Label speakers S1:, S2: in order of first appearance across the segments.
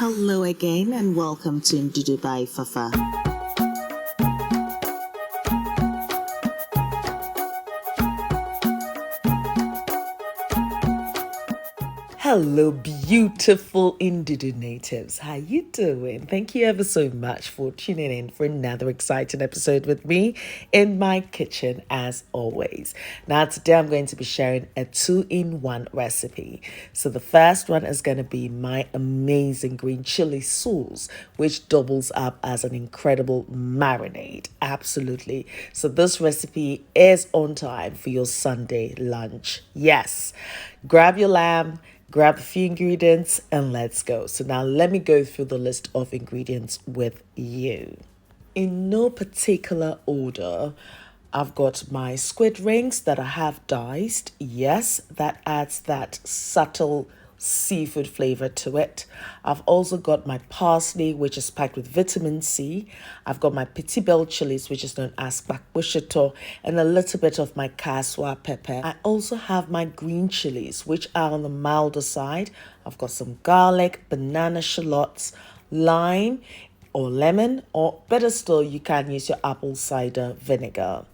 S1: Hello again and welcome to Ndudu by Fafa. Hello, beautiful Ndudu natives. How you doing? Thank you ever so much for tuning in for another exciting episode with me in my kitchen as always. Now today I'm going to be sharing a 2-in-1 recipe. So the first one is going to be my amazing green chili sauce, which doubles up as an incredible marinade. Absolutely. So this recipe is on time for your Sunday lunch. Yes. Grab your lamb, grab a few ingredients, and let's go. So now let me go through the list of ingredients with you. In no particular order, I've got my squid rings that I have diced. Yes, that adds that subtle seafood flavor to it. I've also got my parsley, which is packed with vitamin C. I've got my petit bell chilies, which is known as Shito, and a little bit of my kaswa pepper. I also have my green chilies, which are on the milder side. I've got some garlic, banana shallots, lime or lemon, or better still, you can use your apple cider vinegar.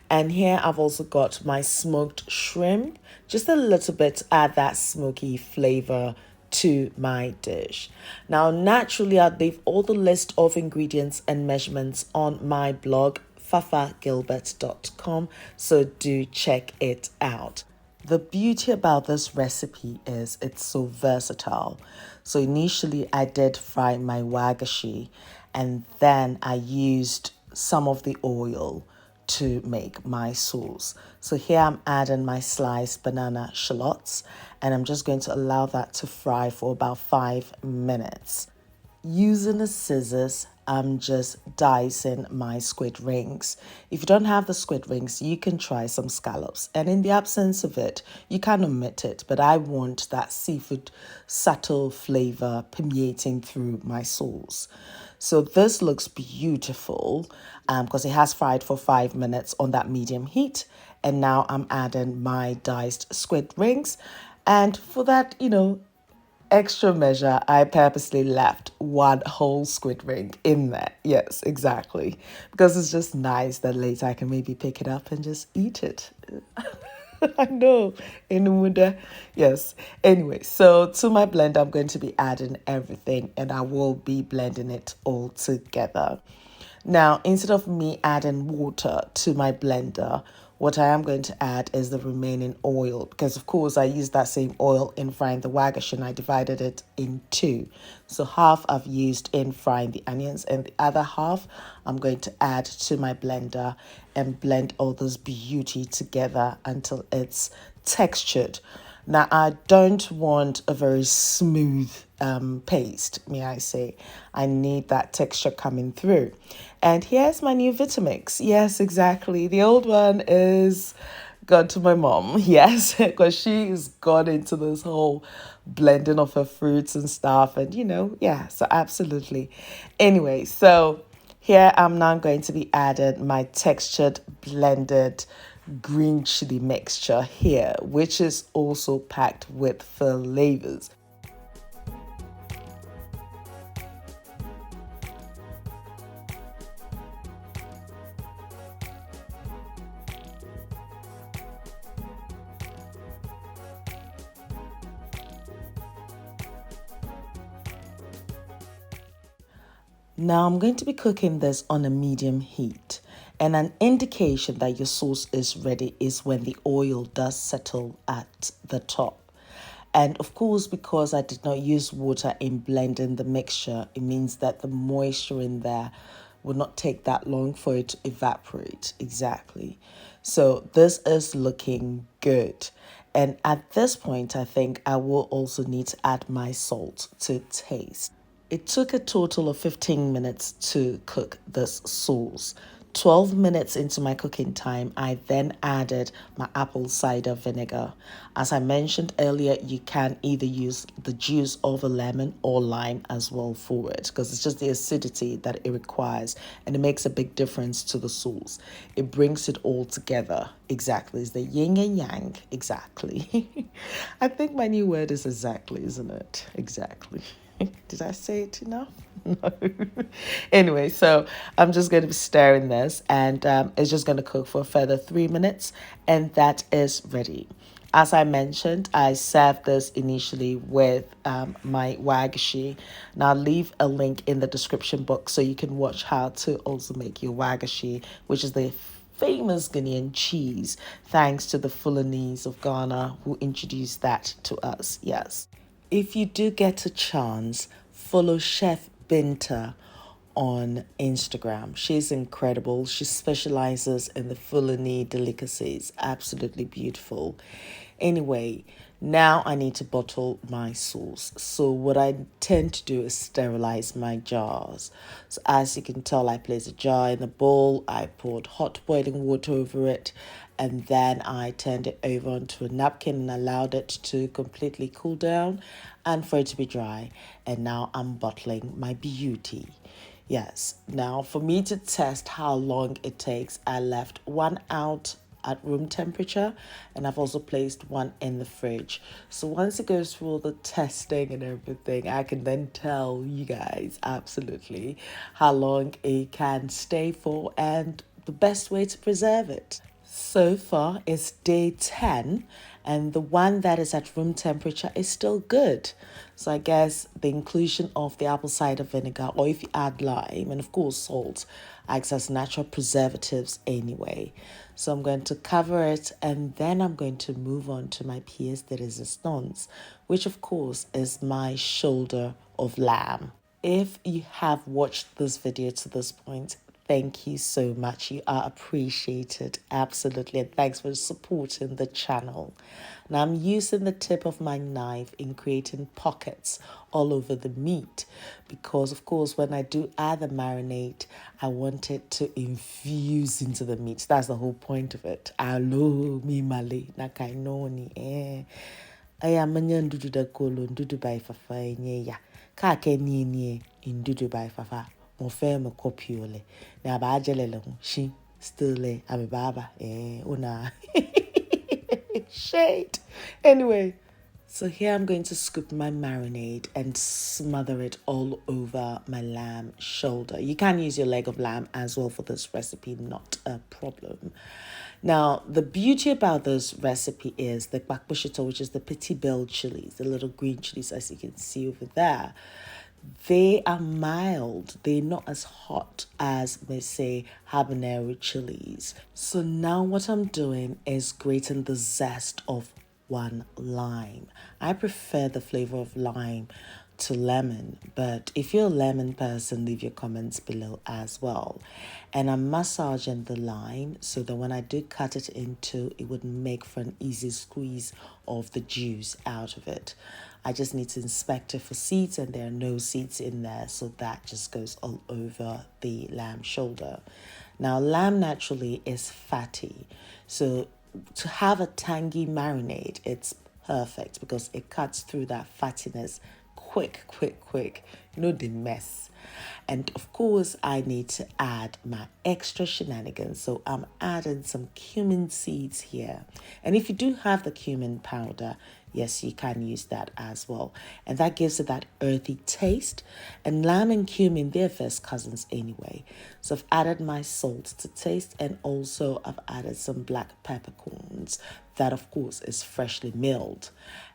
S1: And here I've also got my smoked shrimp, just a little bit to add that smoky flavor to my dish. Now, naturally, I'll leave all the list of ingredients and measurements on my blog, fafagilbert.com, so do check it out. The beauty about this recipe is it's so versatile. So initially I did fry my wagashi and then I used some of the oil to make my sauce. So here I'm adding my sliced banana shallots and I'm just going to allow that to fry for about 5 minutes. Using the scissors, I'm just dicing my squid rings. If you don't have the squid rings, you can try some scallops. And in the absence of it, you can omit it. But I want that seafood subtle flavor permeating through my sauce. So this looks beautiful because it has fried for 5 minutes on that medium heat. And now I'm adding my diced squid rings. And for that, extra measure, I purposely left one whole squid ring in there. Yes, exactly. Because it's just nice that later I can maybe pick it up and just eat it. I know. Yes. Anyway, so to my blender, I'm going to be adding everything and I will be blending it all together. Now, instead of me adding water to my blender, what I am going to add is the remaining oil because, of course, I used that same oil in frying the wagash and I divided it in two. So half I've used in frying the onions and the other half I'm going to add to my blender and blend all this beauty together until it's textured. Now, I don't want a very smooth paste, may I say. I need that texture coming through. And here's my new Vitamix. Yes, exactly. The old one is gone to my mom. Yes, because she's gone into this whole blending of her fruits and stuff. And, yeah, so absolutely. Anyway, so here I'm now going to be adding my textured blended green chili mixture here, which is also packed with flavors. Now I'm going to be cooking this on a medium heat. And an indication that your sauce is ready is when the oil does settle at the top. And of course, because I did not use water in blending the mixture, it means that the moisture in there will not take that long for it to evaporate. Exactly. So this is looking good. And at this point, I think I will also need to add my salt to taste. It took a total of 15 minutes to cook this sauce. 12 minutes into my cooking time, I then added my apple cider vinegar. As I mentioned earlier, you can either use the juice of a lemon or lime as well for it because it's just the acidity that it requires and it makes a big difference to the sauce. It brings it all together. Exactly. It's the yin and yang. Exactly. I think my new word is exactly, isn't it? Exactly. Did I say it enough? No. Anyway, so I'm just going to be stirring this, and it's just going to cook for a further 3 minutes, and that is ready. As I mentioned, I served this initially with my wagashi, and I'll leave a link in the description box so you can watch how to also make your wagashi, which is the famous Ghanaian cheese, thanks to the Fulanese of Ghana who introduced that to us. Yes. If you do get a chance, follow Chef Binta on Instagram. She's incredible. She specializes in the Fulani delicacies. Absolutely beautiful. Anyway, now I need to bottle my sauce. So what I tend to do is sterilize my jars. So as you can tell, I place a jar in a bowl. I poured hot boiling water over it, and then I turned it over onto a napkin and allowed it to completely cool down and for it to be dry. And now I'm bottling my beauty. Yes. Now, for me to test how long it takes, I left one out at room temperature, and I've also placed one in the fridge. So once it goes through all the testing and everything, I can then tell you guys absolutely how long it can stay for and the best way to preserve it. So far, it's day 10, and the one that is at room temperature is still good. So, I guess the inclusion of the apple cider vinegar, or if you add lime, and of course, salt, acts as natural preservatives anyway. So, I'm going to cover it, and then I'm going to move on to my pièce de résistance, which of course is my shoulder of lamb. If you have watched this video to this point, thank you so much. You are appreciated. Absolutely. And thanks for supporting the channel. Now I'm using the tip of my knife in creating pockets all over the meat because, of course, when I do add the marinade, I want it to infuse into the meat. That's the whole point of it. Alo mi male nakainoni aya manya ndudu da kolo ndudu by Fafa ya ka ke ni ndudu by Fafa mo fe mo kopiole na ba jelele shi still ababa una shade. Anyway, so here I'm going to scoop my marinade and smother it all over my lamb shoulder. You can use your leg of lamb as well for this recipe, not a problem. Now, the beauty about this recipe is the Shito, which is the petit bell chilies, the little green chilies as you can see over there. They are mild. They're not as hot as, let's say, habanero chilies. So now what I'm doing is grating the zest of one lime. I prefer the flavor of lime to lemon, but if you're a lemon person, leave your comments below as well. And I'm massaging the lime so that when I do cut it into, it would make for an easy squeeze of the juice out of it. I just need to inspect it for seeds, and there are no seeds in there, so that just goes all over the lamb shoulder. Now, lamb naturally is fatty, so to have a tangy marinade, it's perfect because it cuts through that fattiness quick. No the mess. And of course, I need to add my extra shenanigans. So I'm adding some cumin seeds here. And if you do have the cumin powder, yes, you can use that as well. And that gives it that earthy taste. And lamb and cumin, they're first cousins anyway. So I've added my salt to taste, and also I've added some black peppercorns. That, of course, is freshly milled.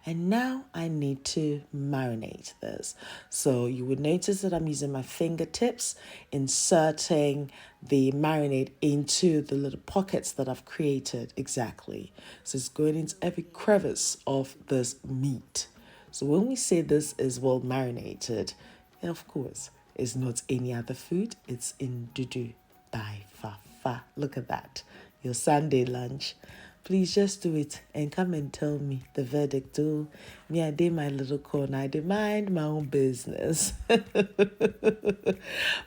S1: And now I need to marinate this. So you would notice that I'm using my fingertips, inserting the marinade into the little pockets that I've created exactly. So it's going into every crevice of this meat. So when we say this is well marinated, then of course, it's not any other food. It's Ndudu by Fafa. Look at that. Your Sunday lunch. Please just do it and come and tell me the verdict. Oh, me, I did my little corner. I did mind my own business.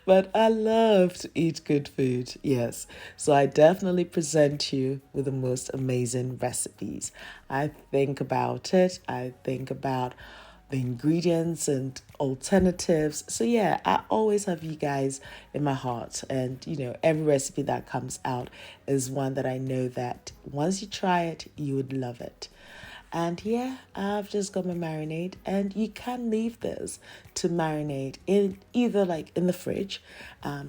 S1: But I love to eat good food. Yes. So I definitely present you with the most amazing recipes. I think about it. I think about the ingredients and alternatives. So yeah, I always have you guys in my heart, and every recipe that comes out is one that I know that once you try it, you would love it. And yeah, I've just got my marinade, and you can leave this to marinate in either like in the fridge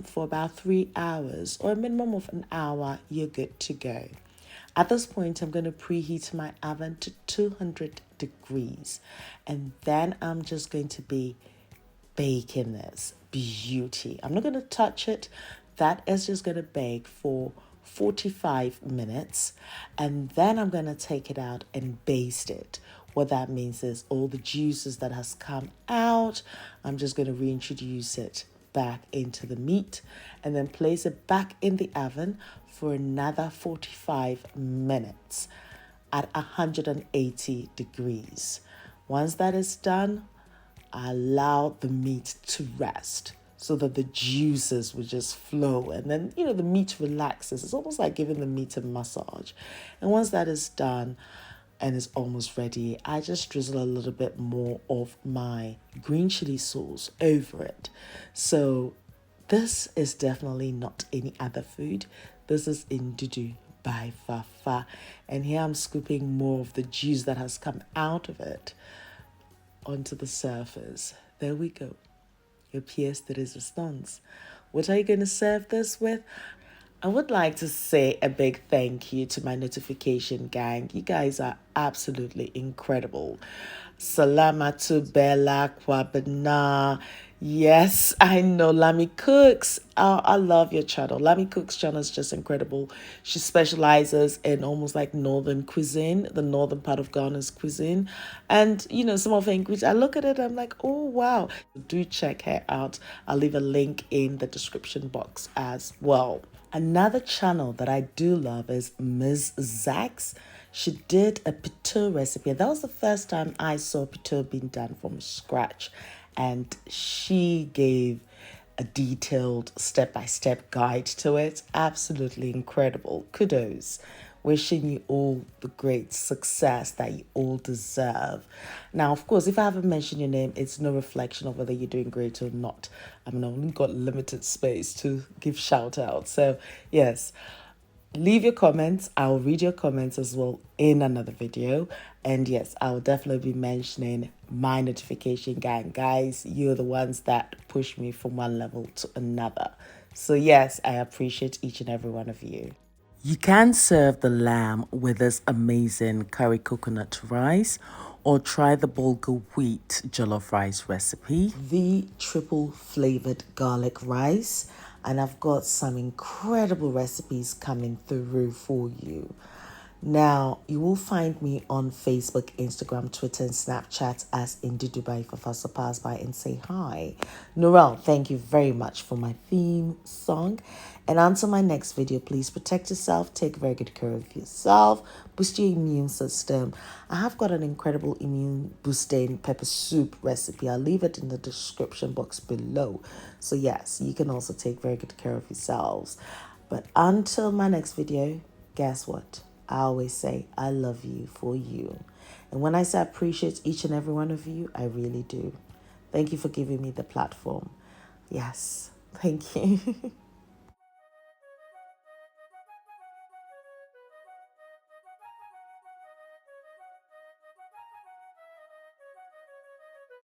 S1: for about 3 hours or a minimum of an hour. You're good to go. At this point, I'm going to preheat my oven to 200 degrees, and then I'm just going to be baking this beauty. I'm not going to touch it. That is just going to bake for 45 minutes, and then I'm going to take it out and baste it. What that means is all the juices that has come out, I'm just going to reintroduce it back into the meat and then place it back in the oven for another 45 minutes at 180 degrees. Once that is done, allow the meat to rest so that the juices will just flow, and then the meat relaxes. It's almost like giving the meat a massage. And once that is done and is almost ready, I just drizzle a little bit more of my green chili sauce over it. So this is definitely not any other food. This is Ndudu by Fafa, and here I'm scooping more of the juice that has come out of it onto the surface. There we go. Your pièce de résistance. What are you going to serve this with? I would like to say a big thank you to my notification gang. You guys are absolutely incredible. Salamatu Bella Kwabena. Yes, I know Lami Cooks. I love your channel. Lami Cooks channel is just incredible. She specializes in almost like northern cuisine, the northern part of Ghana's cuisine. And, some of her ingredients, I look at it, I'm like, oh, wow. Do check her out. I'll leave a link in the description box as well. Another channel that I do love is Ms. Zax. She did a pito recipe. That was the first time I saw pito being done from scratch. And she gave a detailed step-by-step guide to it. Absolutely incredible. Kudos. Wishing you all the great success that you all deserve. Now, of course, if I haven't mentioned your name, it's no reflection of whether you're doing great or not. I've only got limited space to give shout outs. So, yes, leave your comments. I'll read your comments as well in another video. And yes, I'll definitely be mentioning my notification gang. Guys, you're the ones that push me from one level to another. So yes, I appreciate each and every one of you. You can serve the lamb with this amazing curry coconut rice, or try the bulgur wheat jollof rice recipe, the triple flavored garlic rice, and I've got some incredible recipes coming through for you. Now, you will find me on Facebook, Instagram, Twitter, and Snapchat as Ndudu by Fafa. So pass by and say hi. Norel, thank you very much for my theme song. And until my next video, please protect yourself, take very good care of yourself, boost your immune system. I have got an incredible immune boosting pepper soup recipe. I'll leave it in the description box below. So yes, you can also take very good care of yourselves. But until my next video, guess what? I always say, I love you for you. And when I say I appreciate each and every one of you, I really do. Thank you for giving me the platform. Yes, thank you.